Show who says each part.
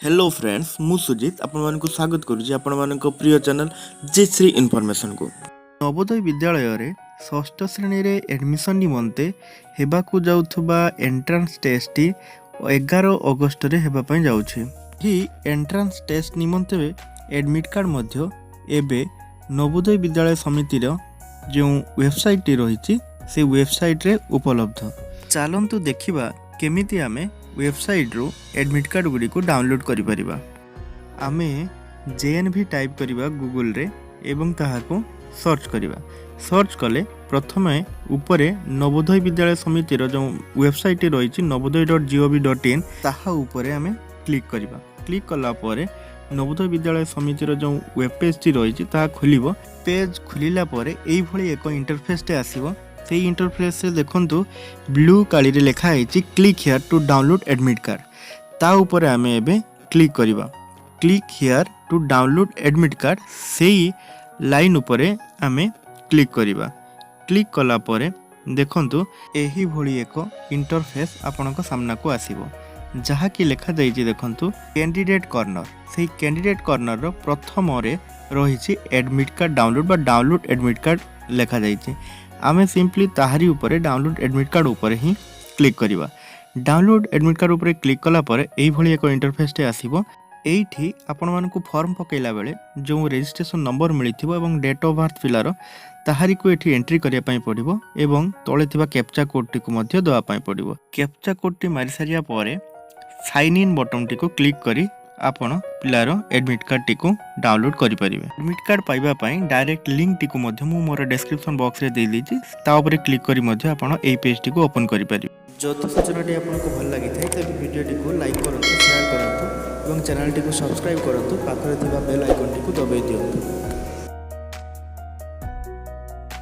Speaker 1: Hello friends मु सुजित आपण स्वागत करुच्ची आपण प्रिय चैनल जयश्री इनफॉरमेशन को। नवोदय विद्यालय रे षष्ठ श्रेणी रे एडमिशन निमंते हेबाकू जाउथबा एंट्रांस टेस्ट 11 अगस्त रे हेबा पई जाउछि। ही एंट्रांस टेस्ट निमंते एडमिट कार्ड मध्य एबे नवोदय विद्यालय समिति रो जो वेबसाइट टी रहिछि से वेबसाइट रे उपलब्ध। चलंतु देखिबा केमिति आमे वेबसाइट रू एडमिट कार्ड गुडी को डाउनलोड करि परिबा। आमे JNV टाइप करिबा गूगल रे एवं ताहा को सर्च करिबा। सर्च कले प्रथमे ऊपरे नवोदय विद्यालय समिति रो जो वेबसाइट रहिछि navodaya.gov.in ताहा ऊपरे आमे क्लिक करिबा। क्लिक कला परे नवोदय विद्यालय समिति रो जो वेब पेज टी रहिछि ताहा खुलिबो। पेज खुलिला परे एई भली एक इंटरफेस टे आसीबो। से इंटरफेस से देखंतु ब्लू काली रे लिखा है click here to download admit card. ता ऊपर आमे एबे क्लिक करिबा। Click here to download admit card सेही लाइन ऊपर आमे क्लिक करिबा। क्लिक कला परे देखंतु एही भली एक इंटरफेस आपनका सामना को आसीबो जहा कि लिखा जाइछि देखंतु कैंडिडेट कॉर्नर। सेही कैंडिडेट कॉर्नर रो प्रथम रे रहिछि एडमिट कार्ड डाउनलोड बा डाउनलोड एडमिट कार्ड लिखा जाइछि। आमे सिंपली ताहारी ऊपर डाउनलोड एडमिट कार्ड ऊपर ही क्लिक करिबा। डाउनलोड एडमिट कार्ड ऊपर क्लिक कला परे एई भली एक इंटरफेस टे आसीबो। एइठी आपण मानकु फॉर्म पकेला बेले जो रजिस्ट्रेशन नंबर मिलिथिबो एवं डेट ऑफ बर्थ पिलार ताहारी को एठी एंट्री करिया पई पड़िबो एवं तळे थिबा कैप्चा कोड टी को मध्य दवा पई पड़िबो। कैप्चा कोड टी मारि सारिया परे साइन इन बटन टी को क्लिक करी आपण पिलार एडमिट कार्ड टी को डाउनलोड करि परिबे। एडमिट कार्ड पाइबा पई डायरेक्ट लिंक टी को मध्य मु मोर डिस्क्रिप्शन बॉक्स रे दे दीची ता ऊपर क्लिक करी मध्य आपण एई पेज टी को ओपन करि परिबे। जति सूचना टी आपन को भल लागि थाय त वीडियो टी को लाइक करंतु शेयर करंतु एवं चैनल टी को सब्सक्राइब करंतु पाखरे थिबा बेल आइकन टी को दबाइ दियंतु।